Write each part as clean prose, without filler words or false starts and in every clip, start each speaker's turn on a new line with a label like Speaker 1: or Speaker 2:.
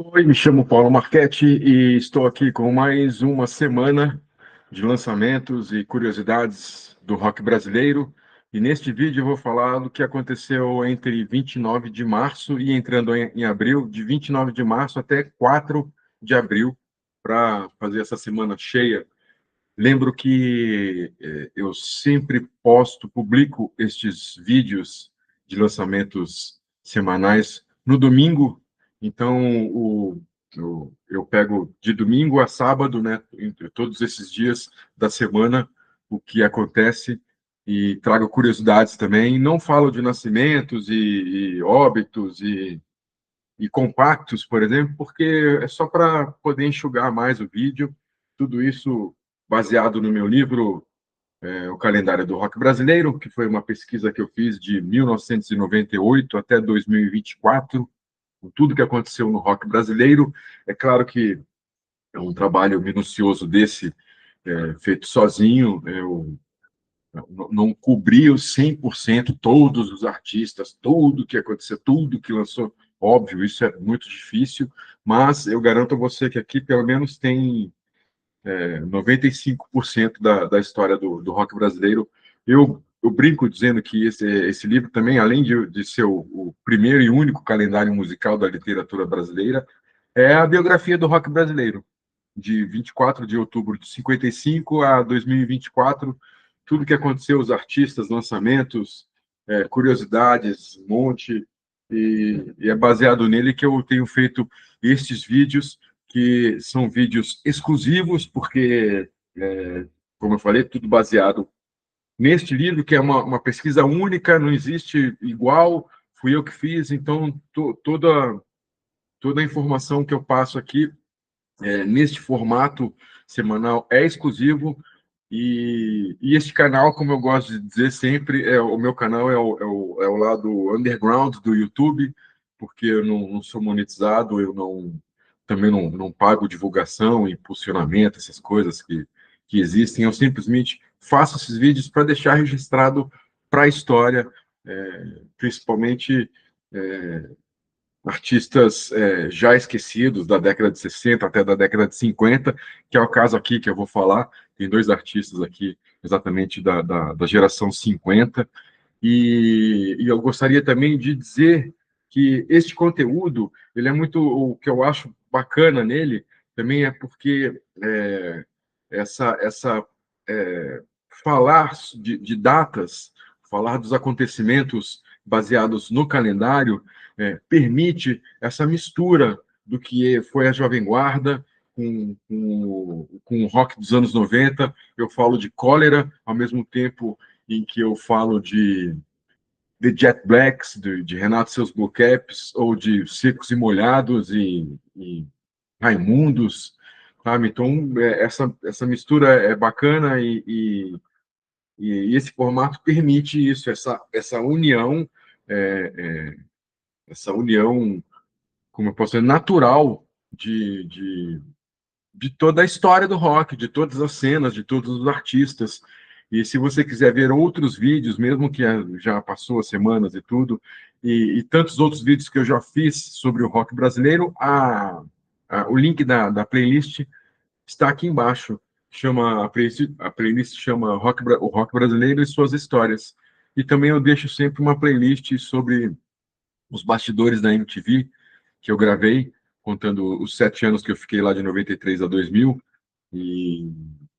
Speaker 1: Oi, me chamo Paulo Marchetti e estou aqui com mais uma semana de lançamentos e curiosidades do rock brasileiro. E neste vídeo eu vou falar do que aconteceu entre 29 de março e entrando em abril, de 29 de março até 4 de abril, para fazer essa semana cheia. Lembro que eu sempre publico estes vídeos de lançamentos semanais no domingo, então eu pego de domingo a sábado, né, entre todos esses dias da semana, o que acontece e trago curiosidades também. Não falo de nascimentos e óbitos e compactos, por exemplo, porque é só para poder enxugar mais o vídeo. Tudo isso baseado no meu livro, O Calendário do Rock Brasileiro, que foi uma pesquisa que eu fiz de 1998 até 2024, com tudo que aconteceu no rock brasileiro. É claro que é um trabalho minucioso desse, feito sozinho. Eu não cobri os 100% todos os artistas, tudo que aconteceu, tudo que lançou. Óbvio, isso é muito difícil, mas eu garanto a você que aqui pelo menos tem 95% da história do rock brasileiro. Eu brinco dizendo que esse livro também, além de ser o primeiro e único calendário musical da literatura brasileira, é a biografia do rock brasileiro, de 24 de outubro de 55 a 2024, tudo que aconteceu, os artistas, lançamentos, curiosidades, um monte, e é baseado nele que eu tenho feito estes vídeos, que são vídeos exclusivos, porque, como eu falei, tudo baseado neste livro, que é uma pesquisa única, não existe igual, fui eu que fiz, então toda a informação que eu passo aqui neste formato semanal é exclusivo. E este canal, como eu gosto de dizer sempre, o meu canal é o lado underground do YouTube, porque eu não sou monetizado, também não pago divulgação, impulsionamento, essas coisas que existem. Eu simplesmente faço esses vídeos para deixar registrado para a história, principalmente é, artistas já esquecidos da década de 60 até da década de 50, que é o caso aqui que eu vou falar. Tem dois artistas aqui exatamente da geração 50, e eu gostaria também de dizer que este conteúdo, ele é muito, o que eu acho bacana nele, também é porque essa falar de datas, falar dos acontecimentos baseados no calendário, permite essa mistura do que foi a Jovem Guarda com o rock dos anos 90. Eu falo de Cólera, ao mesmo tempo em que eu falo de Jet Blacks, de Renato e seus Blue Caps, ou de Secos e Molhados e Raimundos, sabe? Então, essa mistura é bacana e esse formato permite isso, essa união, é, é, essa união, como eu posso dizer, natural de toda a história do rock, de todas as cenas, de todos os artistas. E se você quiser ver outros vídeos, mesmo que já passou as semanas e tudo, e tantos outros vídeos que eu já fiz sobre o rock brasileiro, o link da playlist está aqui embaixo. A playlist chama o Rock Brasileiro e Suas Histórias. E também eu deixo sempre uma playlist sobre os bastidores da MTV, que eu gravei, contando os 7 anos que eu fiquei lá de 93 a 2000. E,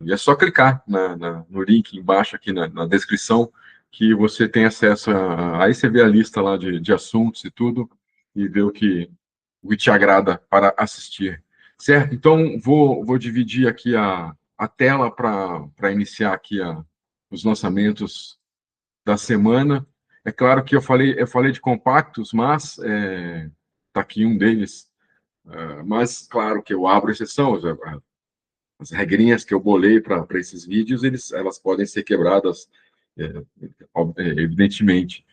Speaker 1: e é só clicar no link embaixo aqui na descrição que você tem acesso aí você vê a lista lá de assuntos e tudo, e vê o que te agrada para assistir. Certo? Então, vou dividir aqui a tela para iniciar aqui os lançamentos da semana. É claro que eu falei de compactos, mas está aqui um deles. Mas, claro que eu abro exceção, as regrinhas que eu bolei para esses vídeos, elas podem ser quebradas, é, evidentemente.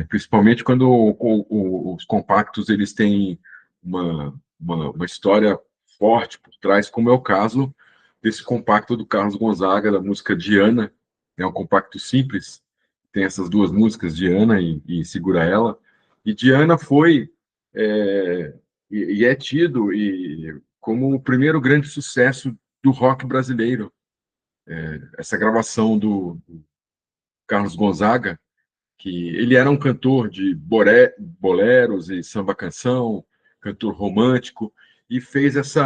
Speaker 1: Principalmente quando os compactos eles têm uma história forte por trás, como é o caso desse compacto do Carlos Gonzaga, da música Diana. É um compacto simples, tem essas duas músicas, Diana e Segura Ela. E Diana foi e é tido como o primeiro grande sucesso do rock brasileiro. Essa gravação do Carlos Gonzaga, que ele era um cantor de boleros e samba-canção, cantor romântico, e fez essa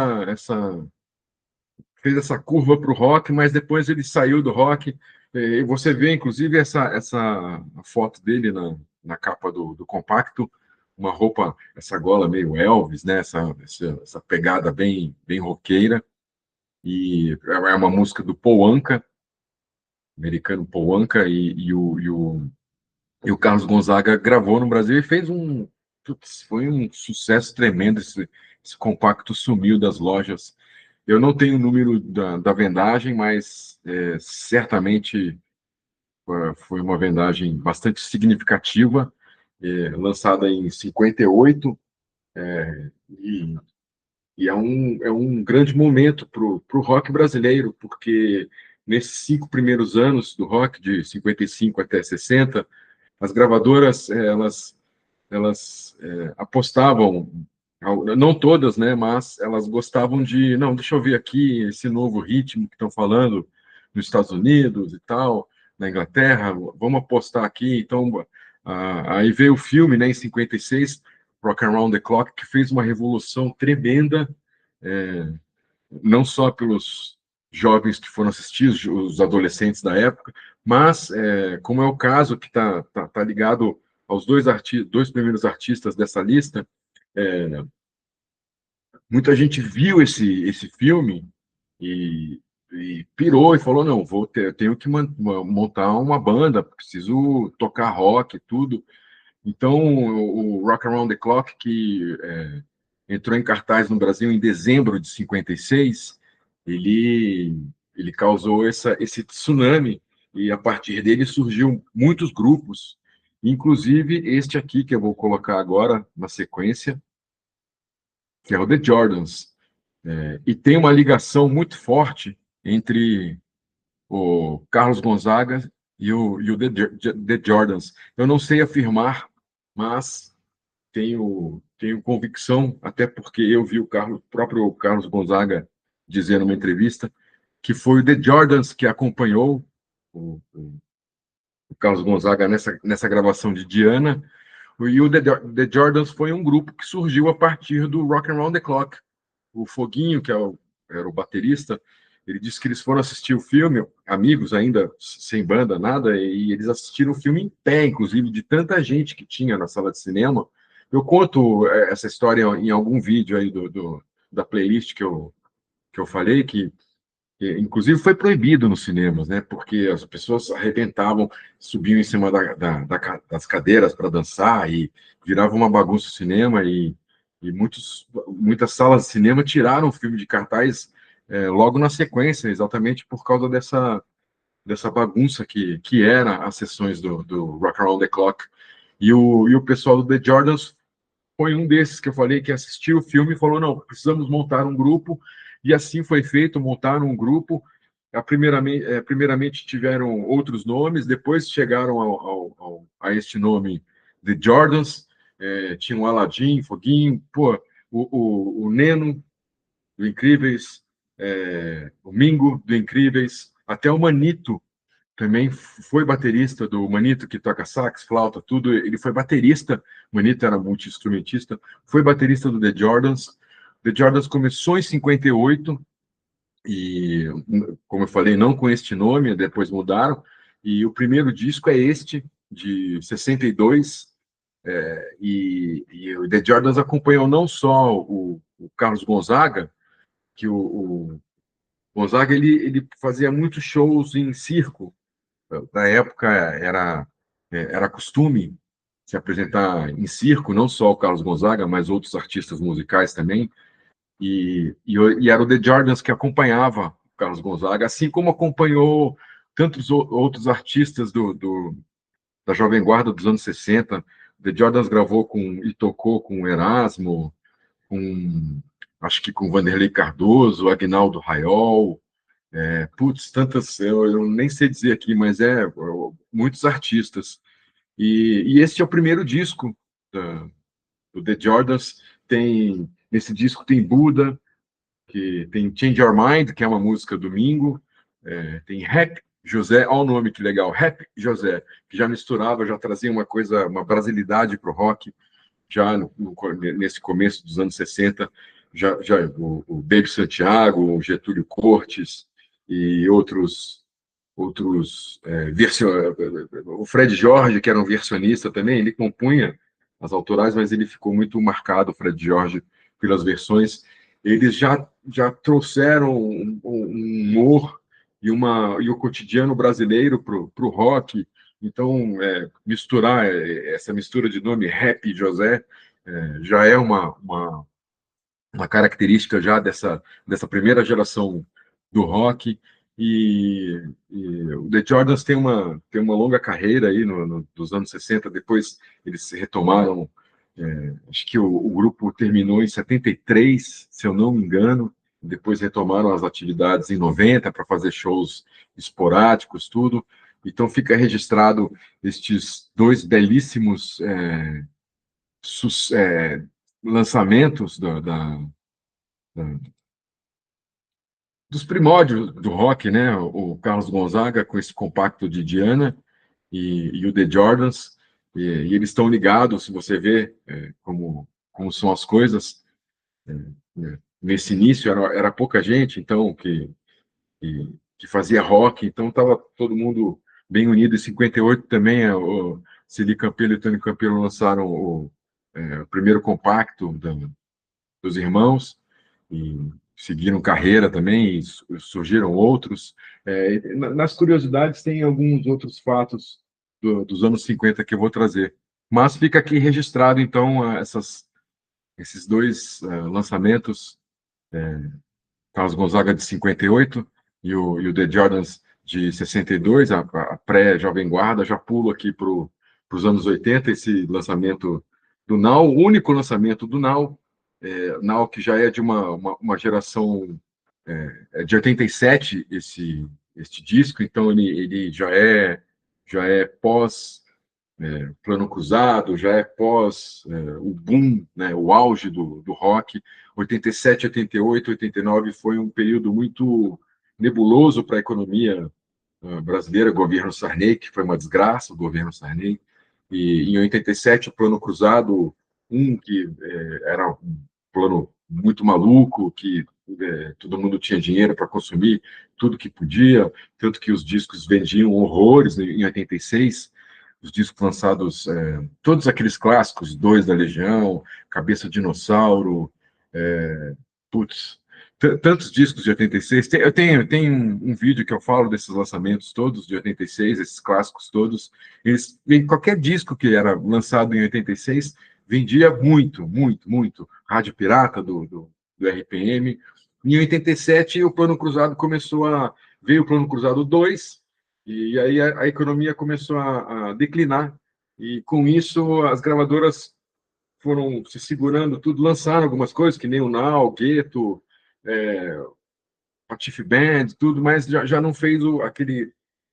Speaker 1: curva para o rock, mas depois ele saiu do rock. E você vê, inclusive, essa foto dele na capa do compacto, uma roupa, essa gola meio Elvis, né? Essa pegada bem roqueira. E é uma música do Paul Anka, americano Paul Anka, e o Carlos Gonzaga gravou no Brasil e fez putz, foi um sucesso tremendo. Esse compacto sumiu das lojas. Eu não tenho o número da vendagem, mas certamente foi uma vendagem bastante significativa, lançada em 58, e, e é um grande momento para o rock brasileiro, porque nesses 5 primeiros anos do rock, de 55 até 60, as gravadoras, elas apostavam, não todas, né, mas elas gostavam não, deixa eu ver aqui esse novo ritmo que estão falando nos Estados Unidos e tal, na Inglaterra, vamos apostar aqui. Então, aí veio o filme, né, em 56, Rock Around the Clock, que fez uma revolução tremenda, é, não só pelos jovens que foram assistir, os adolescentes da época, mas, como é o caso que tá ligado aos dois primeiros artistas dessa lista, é, muita gente viu esse filme e, e pirou e falou, não, tenho que montar uma banda, preciso tocar rock e tudo. Então, o Rock Around the Clock, que entrou em cartaz no Brasil em dezembro de 56, ele causou esse tsunami, e a partir dele surgiu muitos grupos, inclusive este aqui que eu vou colocar agora na sequência, que é o The Jordans. E tem uma ligação muito forte entre o Carlos Gonzaga e o The Jordans. Eu não sei afirmar, mas tenho convicção, até porque eu vi o próprio Carlos Gonzaga dizer numa entrevista que foi o The Jordans que acompanhou o Carlos Gonzaga nessa gravação de Diana, e o The Jordans foi um grupo que surgiu a partir do Rock Around the Clock. O Foguinho, que era o baterista, ele disse que eles foram assistir o filme, amigos ainda, sem banda, nada, e eles assistiram o filme em pé, inclusive, de tanta gente que tinha na sala de cinema. Eu conto essa história em algum vídeo aí da playlist que eu falei, que inclusive foi proibido nos cinemas, né? Porque as pessoas arrebentavam, subiam em cima das cadeiras para dançar e virava uma bagunça o cinema, e muitas salas de cinema tiraram o filme de cartaz logo na sequência, exatamente por causa dessa bagunça que era as sessões do Rock Around the Clock. E o pessoal do The Jordans foi um desses que eu falei que assistiu o filme e falou, não, precisamos montar um grupo, e assim foi feito, montaram um grupo. Primeiramente tiveram outros nomes, depois chegaram a este nome, The Jordans, tinha o Aladim, Foguinho, pô, o Neno, do Incríveis, o Mingo, do Incríveis, até o Manito, também foi baterista do Manito, que toca sax, flauta, tudo. Ele foi baterista, o Manito era multi-instrumentista, foi baterista do The Jordans. The Jordans começou em 58, e, como eu falei, não com este nome, depois mudaram. E o primeiro disco é este, de 62, e o The Jordans acompanhou não só o Carlos Gonzaga, que o Gonzaga ele fazia muitos shows em circo. Na época era costume se apresentar em circo, não só o Carlos Gonzaga, mas outros artistas musicais também, e era o The Jordans que acompanhava o Carlos Gonzaga, assim como acompanhou tantos outros artistas da Jovem Guarda dos anos 60. The Jordans gravou e tocou com o Erasmo, acho que com Vanderlei Cardoso, Agnaldo Raiol, putz, tantas, eu nem sei dizer aqui, mas muitos artistas. E esse é o primeiro disco do The Jordans. Nesse disco tem Buda, que tem Change Your Mind, que é uma música domingo, tem Rap José, olha o nome que legal, Rap José, que já misturava, já trazia uma coisa, uma brasilidade para o rock, já nesse começo dos anos 60, já o Baby Santiago, o Getúlio Cortes e outros o Fred Jorge, que era um versionista também, ele compunha as autorais, mas ele ficou muito marcado, o Fred Jorge, pelas versões. Eles já trouxeram um humor e o cotidiano brasileiro para o rock. Então, misturar essa mistura de nome Rap José já é uma característica já dessa primeira geração do rock. O The Jordans tem uma longa carreira aí dos anos 60, depois eles se retomaram, acho que o grupo terminou em 73, se eu não me engano, depois retomaram as atividades em 90 para fazer shows esporádicos, tudo. Então fica registrado estes dois belíssimos lançamentos dos primórdios do rock, né? O Carlos Gonzaga com esse compacto de Diana e o The Jordans, e eles estão ligados, se você vê como são as coisas. Nesse início era pouca gente, então, que fazia rock, então estava todo mundo bem unido. Em 58 também, o Celi Campelo e o Tony Campelo lançaram o primeiro compacto dos irmãos, e seguiram carreira também, e surgiram outros. Nas curiosidades, tem alguns outros fatos dos anos 50 que eu vou trazer. Mas fica aqui registrado, então, esses dois lançamentos, Carlos Gonzaga de 58 e o The Jordans de 62, a pré-Jovem Guarda. Já pulo aqui para os anos 80, esse lançamento do Now, o único lançamento do Now, Now que já é de uma geração de 87, este disco, então ele já é pós Plano Cruzado, já é pós o boom, né, o auge do rock. 87, 88, 89 foi um período muito nebuloso para a economia brasileira, governo Sarney, que foi uma desgraça, o governo Sarney. E em 87, o Plano Cruzado, que era um plano muito maluco, que todo mundo tinha dinheiro para consumir tudo que podia, tanto que os discos vendiam horrores em 86, os discos lançados, todos aqueles clássicos, Dois da Legião, Cabeça de Dinossauro, putz, tantos discos de 86. Eu tenho um vídeo que eu falo desses lançamentos todos de 86, esses clássicos todos. Qualquer disco que era lançado em 86 vendia muito, muito, muito. Rádio Pirata do RPM. Em 87, o Plano Cruzado veio o Plano Cruzado 2, e aí a economia começou a declinar. E com isso, as gravadoras foram se segurando, tudo, lançaram algumas coisas, que nem o Now, Gueto, Patife Band, tudo, mas já não fez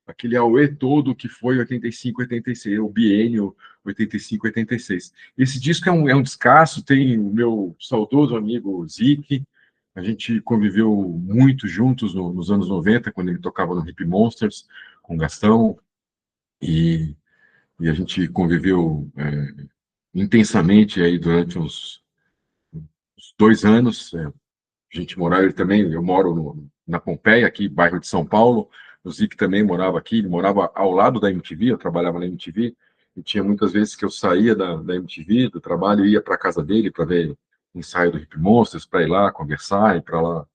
Speaker 1: aquele auê todo que foi 85, 86, o biênio 85, 86. Esse disco é um descasso, tem o meu saudoso amigo Zic, a gente conviveu muito juntos nos anos 90, quando ele tocava no Hip Monsters, com o Gastão, e a gente conviveu intensamente aí durante uns 2 anos. A gente morava, ele também, eu moro na Pompeia, aqui, bairro de São Paulo. O Zic também morava aqui, ele morava ao lado da MTV, eu trabalhava na MTV, e tinha muitas vezes que eu saía da MTV, do trabalho, e ia para a casa dele para ver ensaio do Hip Monsters, para ir lá conversar, e para lá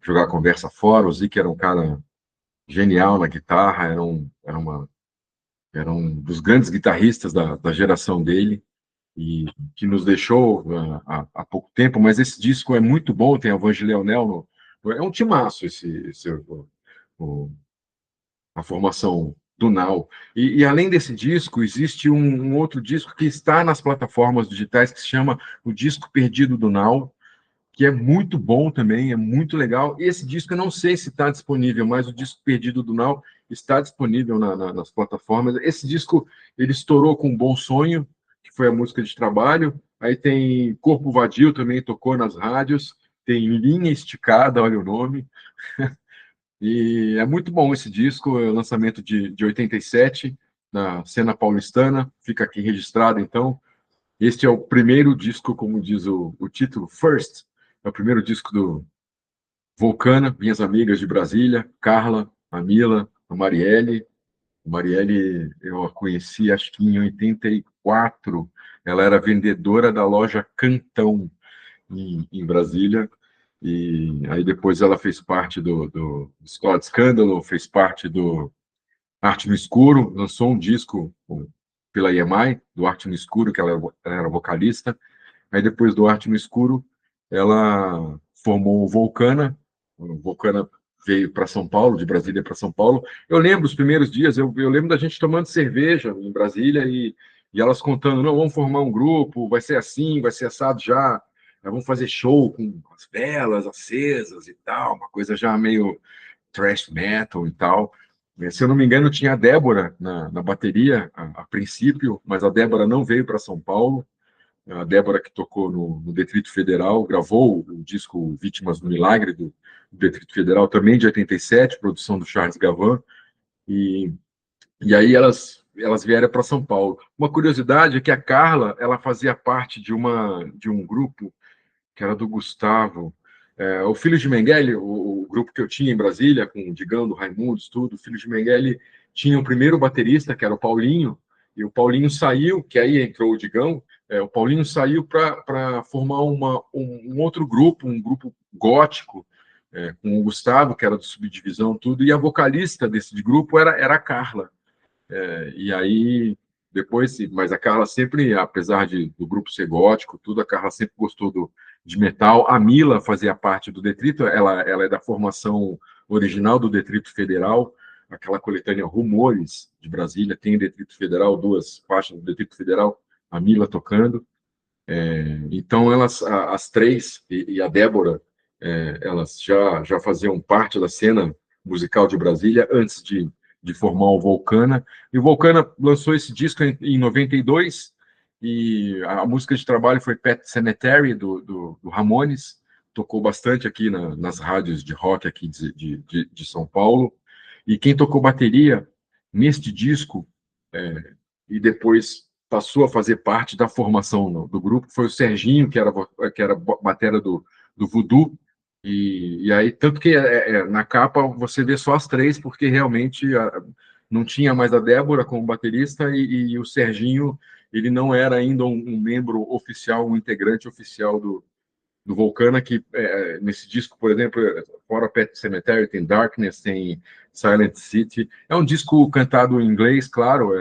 Speaker 1: jogar a conversa fora. O Zic era um cara genial na guitarra, era um dos grandes guitarristas da geração dele, e que nos deixou há pouco tempo, mas esse disco é muito bom, tem a Vange Leonel, é um timaço a formação do Now. E além desse disco, existe um outro disco que está nas plataformas digitais, que se chama O Disco Perdido do Now, que é muito bom também, é muito legal. Esse disco eu não sei se está disponível, mas o Disco Perdido do Now está disponível nas plataformas. Esse disco ele estourou com Um Bom Sonho, que foi a música de trabalho, Aí tem Corpo Vadio, também tocou nas rádios. Tem Linha Esticada, olha o nome. E é muito bom esse disco, é o lançamento de 87, na cena paulistana. Fica aqui registrado, então. Este é o primeiro disco, como diz o título, First. É o primeiro disco do Vulcana, minhas amigas de Brasília, Carla, a Mila, a Marielle. A Marielle eu a conheci, acho que em 84. Ela era vendedora da loja Cantão, em Brasília. E aí depois ela fez parte do Escola de Escândalo, fez parte do Arte no Escuro, lançou um disco pela EMI, do Arte no Escuro, que ela era vocalista. Aí depois do Arte no Escuro, ela formou o Vulcana. O Vulcana veio para São Paulo, de Brasília para São Paulo. Eu lembro os primeiros dias, eu lembro da gente tomando cerveja em Brasília e elas contando, não, vamos formar um grupo, vai ser assim, vai ser assado já, vamos fazer show com as velas acesas e tal, uma coisa já meio thrash metal e tal. Se eu não me engano, tinha a Débora na bateria a princípio, mas a Débora não veio para São Paulo. A Débora, que tocou no Detrito Federal, gravou o disco Vítimas do Milagre, do Detrito Federal, também de 87, produção do Charles Gavan, e, e aí elas vieram para São Paulo. Uma curiosidade é que a Carla, ela fazia parte de um grupo que era do Gustavo, o Filho de Mengele, o grupo que eu tinha em Brasília, com o Digão, do Raimundos, tudo, o Filho de Mengele tinha o primeiro baterista, que era o Paulinho, e o Paulinho saiu, que aí entrou o Digão, o Paulinho saiu para formar um outro grupo, um grupo gótico, com o Gustavo, que era do Subdivisão, tudo, e a vocalista desse grupo era a Carla. E aí, depois, mas a Carla sempre, apesar do grupo ser gótico, tudo, a Carla sempre gostou de metal. A Mila fazia parte do Detrito, ela é da formação original do Detrito Federal, aquela coletânea Rumores de Brasília, tem Detrito Federal, duas faixas do Detrito Federal, a Mila tocando. Então, elas, as três, e a Débora, elas já faziam parte da cena musical de Brasília antes de formar o Vulcana. E o Vulcana lançou esse disco em 92, e a música de trabalho foi Pet Sematary, do Ramones, tocou bastante aqui nas rádios de rock aqui de São Paulo. E quem tocou bateria neste disco, e depois passou a fazer parte da formação do grupo, foi o Serginho, que era batera do Voodoo, e aí, tanto que na capa você vê só as três, porque realmente não tinha mais a Débora como baterista e o Serginho, ele não era ainda um membro oficial, um integrante oficial do Vulcana, que nesse disco, por exemplo, fora Pet Sematary, tem Darkness, tem Silent City. É um disco cantado em inglês, claro,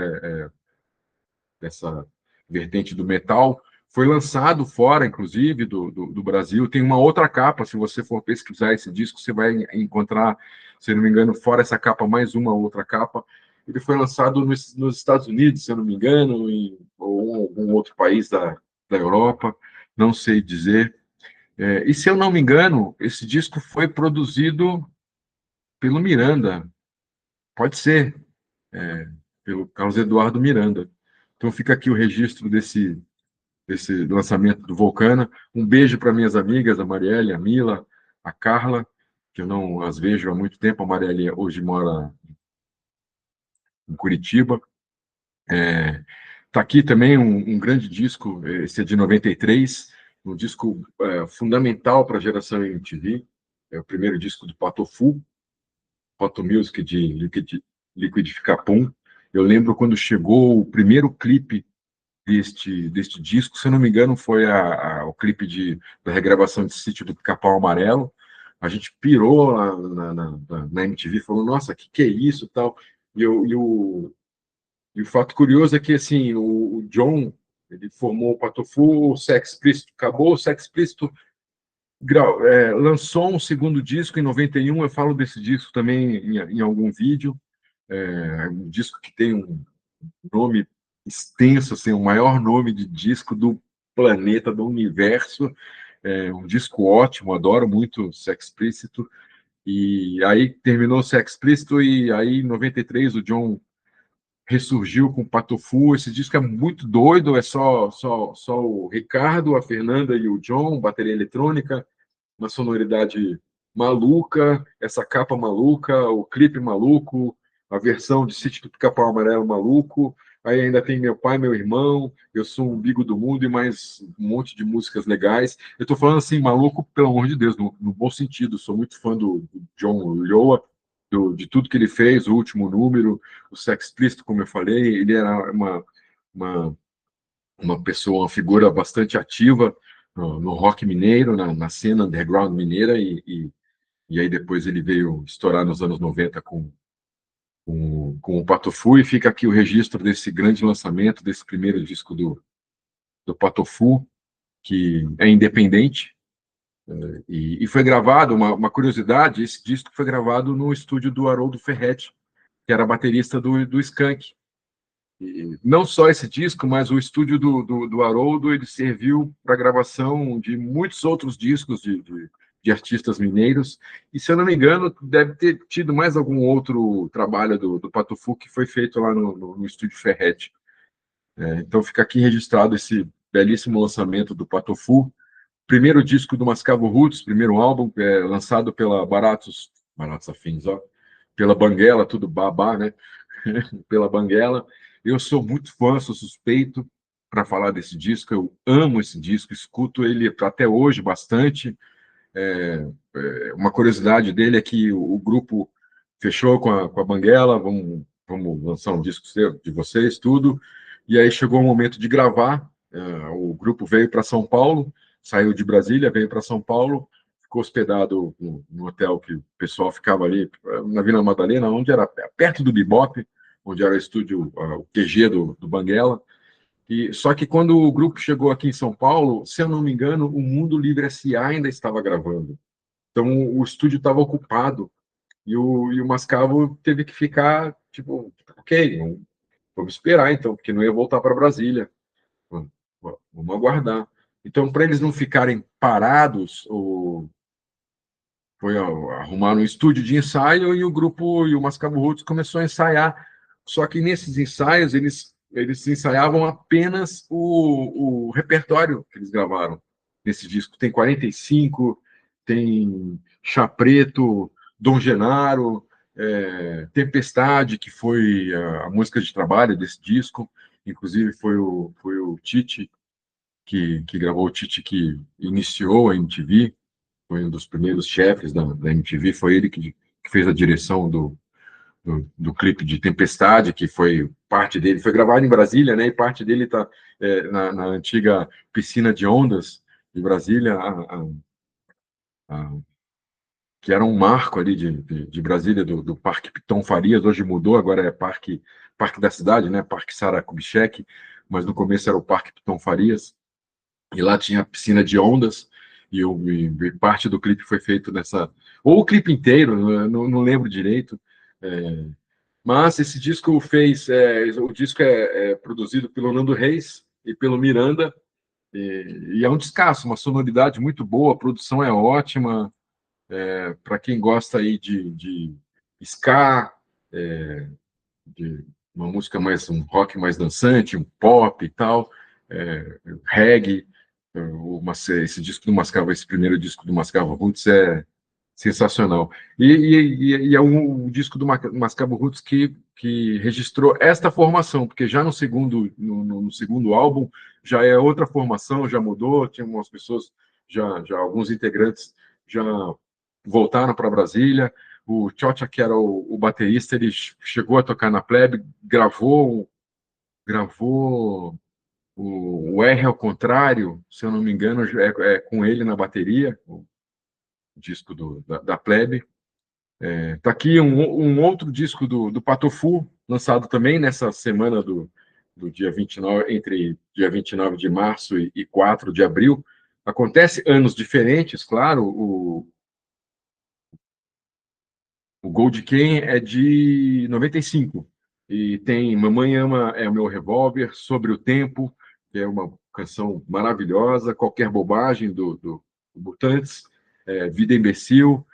Speaker 1: dessa vertente do metal. Foi lançado fora, inclusive, do Brasil. Tem uma outra capa, se você for pesquisar esse disco, você vai encontrar, se não me engano, fora essa capa, mais uma outra capa. Ele foi lançado nos Estados Unidos, se eu não me engano, ou algum outro país da Europa, não sei dizer. E se eu não me engano, esse disco foi produzido pelo Miranda, pode ser, pelo Carlos Eduardo Miranda. Então fica aqui o registro desse lançamento do Vulcana. Um beijo para minhas amigas, a Marielle, a Mila, a Carla, que eu não as vejo há muito tempo. A Marielle hoje mora em Curitiba. Está aqui também um grande disco, esse é de 93, um disco fundamental para a geração MTV. É o primeiro disco do Patofu, Pato Music de Liquidificar Pum. Eu lembro quando chegou o primeiro clipe deste disco, se eu não me engano, foi o clipe da regravação de Sítio do Pica-Pau Amarelo. A gente pirou lá na MTV, falou, nossa, que é isso, tal. E o fato curioso é que, assim, o John, ele formou o Patofu, o Sex Explícito acabou, o Sex Explícito lançou um segundo disco em 91, eu falo desse disco também em algum vídeo, um disco que tem um nome extenso, assim, o maior nome de disco do planeta, do universo. Um disco ótimo, adoro muito Sex Explícito. E aí terminou o Sex Explícito e aí em 93 o John ressurgiu com o Patofu. Esse disco é muito doido, é só o Ricardo, a Fernanda e o John, bateria eletrônica, uma sonoridade maluca, essa capa maluca, o clipe maluco, a versão de Sítio do Pica-Pau Amarelo maluco. Aí ainda tem meu pai, meu irmão, eu sou o umbigo do mundo e mais um monte de músicas legais. Eu tô falando assim, maluco, pelo amor de Deus, no bom sentido. Sou muito fã do John Lyoa, de tudo que ele fez, o último número, o Sex Explícito, como eu falei. Ele era uma, uma pessoa, uma figura bastante ativa no rock mineiro, na cena underground mineira, e aí depois ele veio estourar nos anos 90 com o Patofu, e fica aqui o registro desse grande lançamento, desse primeiro disco do Patofu, que é independente, e foi gravado, uma curiosidade, esse disco foi gravado no estúdio do Haroldo Ferretti, que era baterista do Skank. E não só esse disco, mas o estúdio do Haroldo, ele serviu para a gravação de muitos outros discos de artistas mineiros, e se eu não me engano, deve ter tido mais algum outro trabalho do Patofu que foi feito lá no estúdio Ferretti. Então fica aqui registrado esse belíssimo lançamento do Patofu, primeiro disco do Mascavo Roots, primeiro álbum, lançado pela Baratos Afins, ó, pela Banguela, tudo babá, né? Pela Banguela. Eu sou muito fã, sou suspeito para falar desse disco. Eu amo esse disco, escuto ele até hoje bastante. Uma curiosidade dele é que o grupo fechou com a Banguela, vamos lançar um disco de vocês, tudo. E aí chegou o momento de gravar. O grupo veio para São Paulo, saiu de Brasília, veio para São Paulo, ficou hospedado no hotel que o pessoal ficava ali na Vila Madalena, onde era perto do Bebop, onde era o estúdio, o QG do Banguela. Só que quando o grupo chegou aqui em São Paulo, se eu não me engano, o Mundo Livre S.A. ainda estava gravando. Então o estúdio estava ocupado e o Mascavo teve que ficar, tipo, ok, vamos esperar então, porque não ia voltar para Brasília. Vamos, vamos aguardar. Então, para eles não ficarem parados, foi arrumar um estúdio de ensaio e o grupo e o Mascavo Roots começou a ensaiar. Só que nesses ensaios eles ensaiavam apenas o repertório que eles gravaram nesse disco. Tem 45, tem Chá Preto, Dom Genaro, Tempestade, que foi a música de trabalho desse disco. Inclusive foi o Tite que gravou, o Tite que iniciou a MTV, foi um dos primeiros chefes da MTV, foi ele que fez a direção do clipe de Tempestade, que foi parte dele, foi gravado em Brasília, né? E parte dele está na antiga piscina de ondas de Brasília, a, que era um marco ali de Brasília, do Parque Piton Farias, hoje mudou, agora é Parque da Cidade, né? Parque Sara Kubitschek, mas no começo era o Parque Piton Farias, e lá tinha a piscina de ondas, e parte do clipe foi feito nessa. Ou o clipe inteiro, não lembro direito. É, mas esse disco fez. O disco é produzido pelo Nando Reis e pelo Miranda, e é um descasso, uma sonoridade muito boa, a produção é ótima. Para quem gosta aí de ska, de uma música mais, um rock mais dançante, um pop e tal, reggae. Esse disco do Mascavo, esse primeiro disco do Mascavo Roots é sensacional. E é um disco do Mascavo Roots que registrou esta formação, porque já no segundo álbum já é outra formação, já mudou, tinha umas pessoas, já alguns integrantes já voltaram para Brasília. O Tchotcha, que era o baterista, ele chegou a tocar na Plebe, gravou o R ao contrário, se eu não me engano, é com ele na bateria, o disco da Plebe. Tá aqui um outro disco do Patofu, lançado também nessa semana do dia 29, entre dia 29 de março e 4 de abril. Acontece anos diferentes, claro. O Gold Ken é de 95 e tem Mamãe Ama é o Meu Revólver, Sobre o Tempo, que é uma canção maravilhosa, Qualquer Bobagem do Mutantes, Vida Imbecil,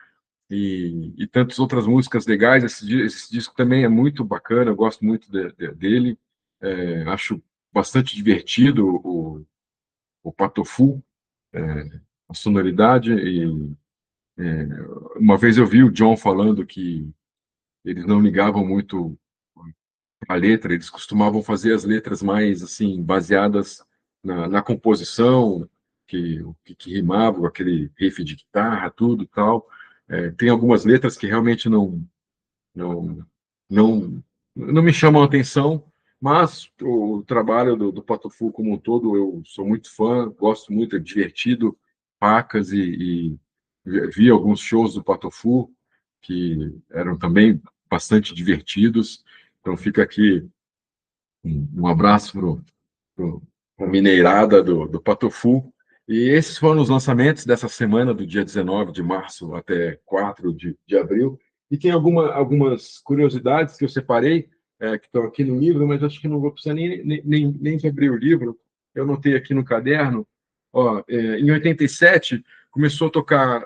Speaker 1: e tantas outras músicas legais. Esse disco também é muito bacana, eu gosto muito dele. Acho bastante divertido o Patofu, a sonoridade. E uma vez eu vi o John falando que eles não ligavam muito a letra, eles costumavam fazer as letras mais assim baseadas na composição, que rimava com aquele riff de guitarra, tudo e tal. Tem algumas letras que realmente não, não, não me chamam a atenção, mas o trabalho do Patofu como um todo eu sou muito fã, gosto muito, é divertido, pacas, e vi alguns shows do Patofu que eram também bastante divertidos. Então fica aqui um abraço para a mineirada do Patofu. E esses foram os lançamentos dessa semana, do dia 19 de março até 4 de abril. E tem algumas curiosidades que eu separei, que estão aqui no livro, mas acho que não vou precisar nem de abrir o livro. Eu notei aqui no caderno. Ó, em 87, começou a tocar,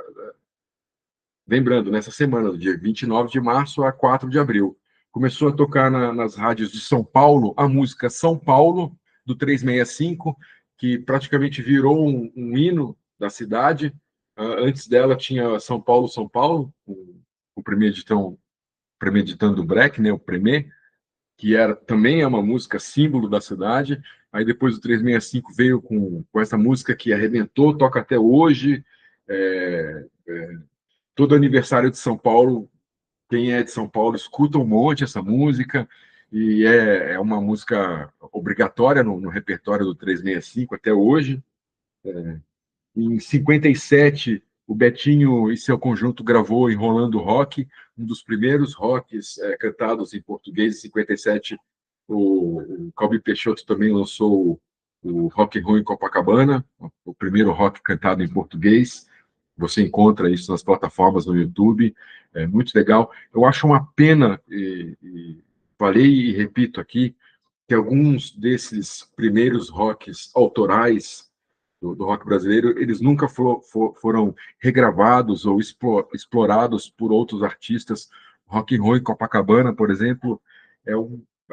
Speaker 1: lembrando, nessa semana, do dia 29 de março a 4 de abril. Começou a tocar nas rádios de São Paulo a música São Paulo, do 365, que praticamente virou um hino da cidade. Antes dela tinha São Paulo, São Paulo, o Premeditando o Break, né, o Premê, que também é uma música símbolo da cidade. Aí depois o 365 veio com essa música que arrebentou, toca até hoje. É, Todo aniversário de São Paulo, quem é de São Paulo escuta um monte essa música, e é uma música obrigatória no repertório do 365 até hoje. Em 57, o Betinho e seu conjunto gravou Enrolando Rock, um dos primeiros rocks cantados em português. Em 57, o Calbi Peixoto também lançou o Rock and Roll em Copacabana, o primeiro rock cantado em português. Você encontra isso nas plataformas no YouTube, é muito legal. Eu acho uma pena, e falei e repito aqui, que alguns desses primeiros rocks autorais do rock brasileiro, eles nunca foram regravados ou explorados por outros artistas. Rock and Roll em Copacabana, por exemplo, é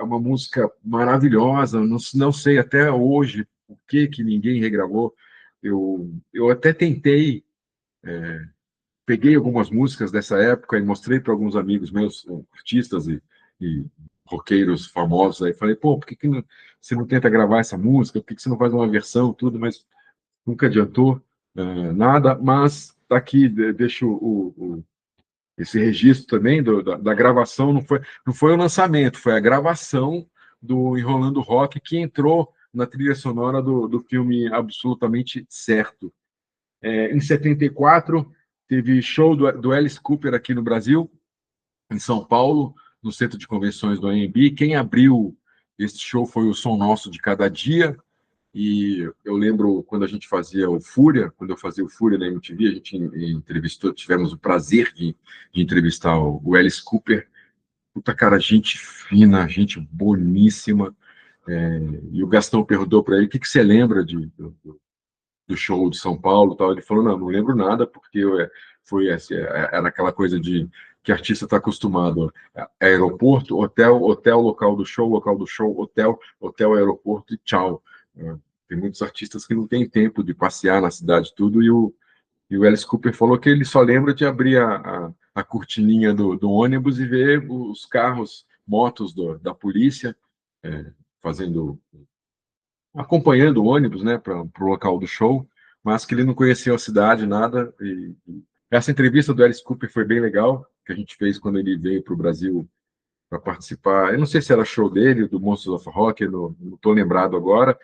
Speaker 1: uma música maravilhosa. Não sei até hoje por que ninguém regravou. Eu até tentei, peguei algumas músicas dessa época e mostrei para alguns amigos meus, artistas e roqueiros famosos. Aí falei, pô, por que você não tenta gravar essa música? Por que você não faz uma versão, tudo? Mas nunca adiantou nada. Mas tá aqui, deixo esse registro também da gravação. Não foi o lançamento, foi a gravação do Enrolando Rock, que entrou na trilha sonora do filme Absolutamente Certo. Em 74, teve show do Alice Cooper aqui no Brasil, em São Paulo, no Centro de Convenções do AMB. Quem abriu esse show foi o Som Nosso de Cada Dia. E eu lembro quando a gente fazia o Fúria, quando eu fazia o Fúria na MTV, a gente tivemos o prazer de entrevistar o Alice Cooper. Puta cara, gente fina, gente boníssima. E o Gastão perguntou para ele: o que você lembra do show de São Paulo, tal? Ele falou: não lembro nada, porque era aquela coisa de que artista está acostumado: aeroporto, hotel, local do show, hotel, aeroporto e tchau. Tem muitos artistas que não têm tempo de passear na cidade tudo, e o Alice Cooper falou que ele só lembra de abrir a cortininha do ônibus e ver os carros, motos da polícia, fazendo, acompanhando o ônibus, né, para o local do show, mas que ele não conhecia a cidade, nada. E essa entrevista do Alice Cooper foi bem legal, que a gente fez quando ele veio para o Brasil para participar. Eu não sei se era show dele, do Monsters of Rock, eu não estou lembrado agora,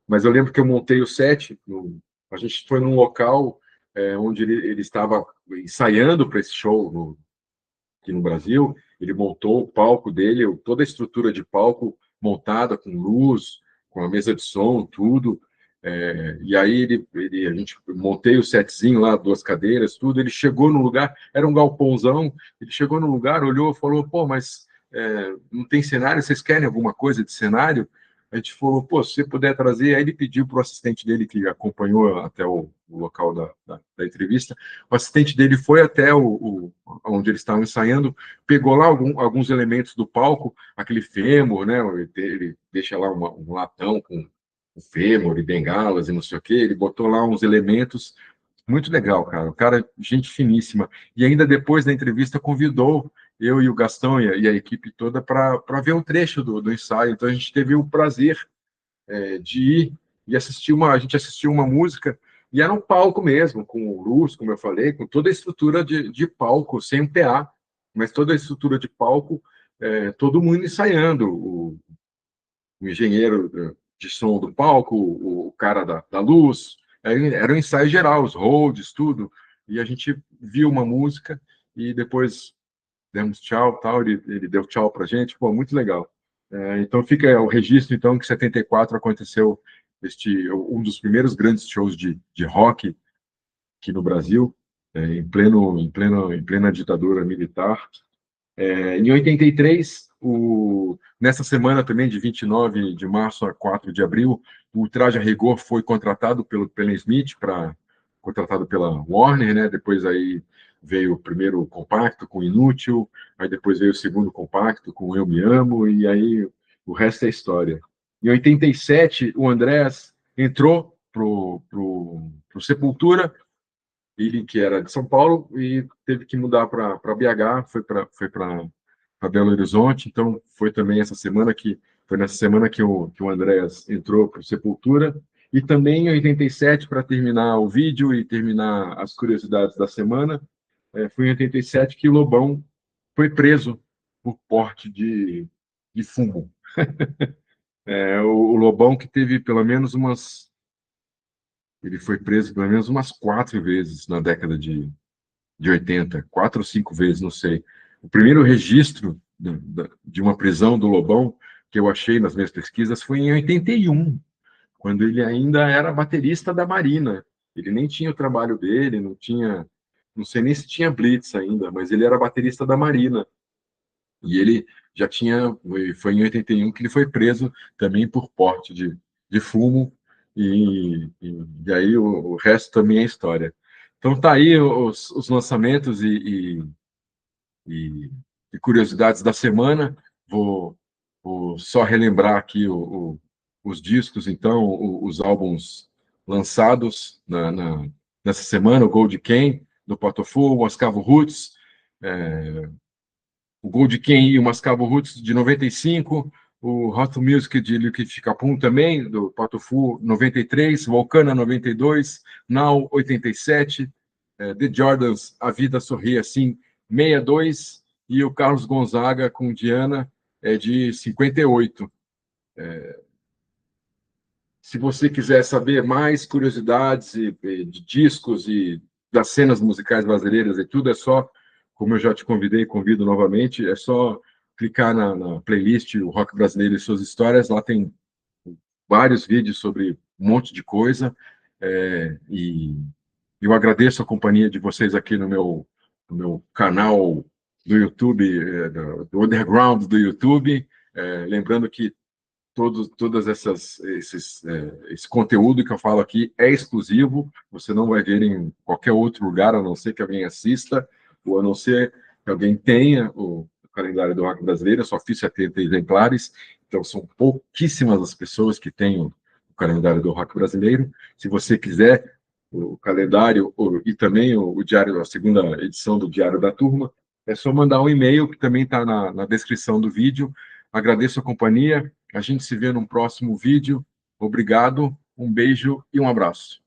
Speaker 1: mas eu lembro que eu montei o set. A gente foi num local onde ele estava ensaiando para esse show aqui no Brasil. Ele montou o palco dele, toda a estrutura de palco montada com luz, com a mesa de som, tudo. E aí a gente montei o setzinho lá, 2 cadeiras, tudo. Ele chegou no lugar, era um galpãozão. Ele chegou no lugar, olhou e falou: pô, mas não tem cenário? Vocês querem alguma coisa de cenário? a gente falou, pô, se você puder trazer, aí ele pediu para o assistente dele, que acompanhou até o local da entrevista, o assistente dele foi até onde eles estavam ensaiando, pegou lá alguns elementos do palco, aquele fêmur, né, ele deixa lá um latão com o fêmur e bengalas e não sei o quê, ele botou lá uns elementos, muito legal, cara, o cara, gente finíssima, e ainda depois da entrevista convidou eu e o Gastão e a equipe toda para ver um trecho do ensaio. Então a gente teve o prazer de ir e assistir a gente assistiu uma música e era um palco mesmo, com luz, como eu falei, com toda a estrutura de palco, sem um PA, mas toda a estrutura de palco, todo mundo ensaiando, o engenheiro de som do palco, o cara da luz, era um ensaio geral, os holds, tudo, e a gente viu uma música e depois demos tchau, tal, ele deu tchau pra gente, pô, muito legal. Então fica o registro, então, que em 74 aconteceu um dos primeiros grandes shows de rock aqui no Brasil, em plena ditadura militar. Em 83, nessa semana também, de 29 de março a 4 de abril, o Traje a Rigor foi contratado pela Smith, contratado pela Warner, né? Depois aí veio o primeiro compacto com Inútil, aí depois veio o segundo compacto com Eu Me Amo, e aí o resto é história. Em 87, o Andrés entrou pro Sepultura, ele que era de São Paulo e teve que mudar para BH, foi para Belo Horizonte, então foi também essa semana foi nessa semana que o Andrés entrou para o Sepultura, e também em 87, para terminar o vídeo e terminar as curiosidades da semana, foi em 87 que o Lobão foi preso por porte de fumo. O Lobão que teve pelo menos ele foi preso pelo menos umas 4 vezes na década de 80, 4 ou 5 vezes, não sei. O primeiro registro de uma prisão do Lobão que eu achei nas minhas pesquisas foi em 81, quando ele ainda era baterista da Marina. Ele nem tinha o trabalho dele, não sei nem se tinha Blitz ainda, mas ele era baterista da Marina. E ele já foi em 81 que ele foi preso também por porte de fumo, e aí o resto também é história. Então tá aí os lançamentos e, e curiosidades da semana. Vou só relembrar aqui os discos, então, os álbuns lançados nessa semana: o Gold Ken, do Potofu, o Mascavo Roots, o Gold Ken e o Mascavo Roots de 95, o Hot Music de Liquid Capum também, do Potofu 93, Volcana 92, Now 87, The Jordans, A Vida Sorri Assim 62, e o Carlos Gonzaga com Diana de 58. Se você quiser saber mais curiosidades de discos e das cenas musicais brasileiras e tudo, é só, como eu já te convidei, convido novamente, é só clicar na playlist O Rock Brasileiro e Suas Histórias, lá tem vários vídeos sobre um monte de coisa, e eu agradeço a companhia de vocês aqui no meu canal do YouTube, do Underground do YouTube, lembrando que todas esse conteúdo que eu falo aqui é exclusivo, você não vai ver em qualquer outro lugar, a não ser que alguém assista, ou a não ser que alguém tenha o calendário do rock brasileiro. Eu só fiz 70 exemplares, então são pouquíssimas as pessoas que têm o calendário do rock brasileiro. Se você quiser o calendário e também o diário, a segunda edição do Diário da Turma, é só mandar um e-mail, que também está na descrição do vídeo. Agradeço a companhia. A gente se vê num próximo vídeo. Obrigado, um beijo e um abraço.